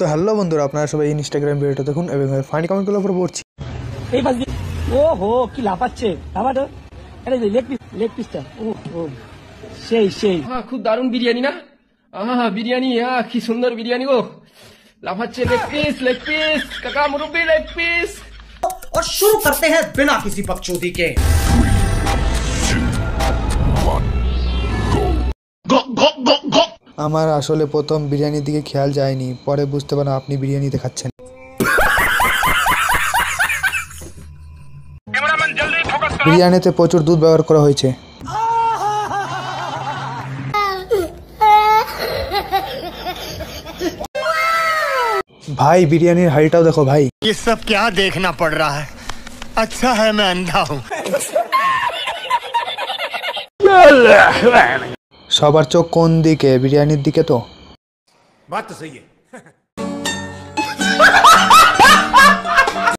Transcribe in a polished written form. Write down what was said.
তো হ্যালো বন্ধুরা, আপনারা সবাই ইনস্টাগ্রাম ভিডিওটা দেখুন এবং ফানি কমেন্টগুলো উপর পড়ছি। এই পাশ দিয়ে ওহো কি লাফাচ্ছে লাফাটো, আরে লেগ পিসটা ও সেই খুব দারুণ বিরিয়ানি না? বিরিয়ানি কি সুন্দর বিরিয়ানি গো, লাফাচ্ছে। লেগ পিস কাকা মুরব্বি লেগ পিস। और शुरू करते हैं बिना किसी बकचोदी के। আমার আসলে প্রথম বিরিয়ানির দিকে খেয়াল যায়নি, পরে বুঝতে পারলাম আপনি বিরিয়ানি দেখাচ্ছেন। বিরিয়ানিতে প্রচুর দুধ ব্যবহার করা হয়েছে। ভাই বিরিয়ানির হাড়িটাও দেখো ভাই। ये सब क्या देखना पड़ रहा है? अच्छा है मैं अंधा हूँ। সবার চোখ কোন দিকে? বিরিয়ানির দিকে তো। बात तो सही है।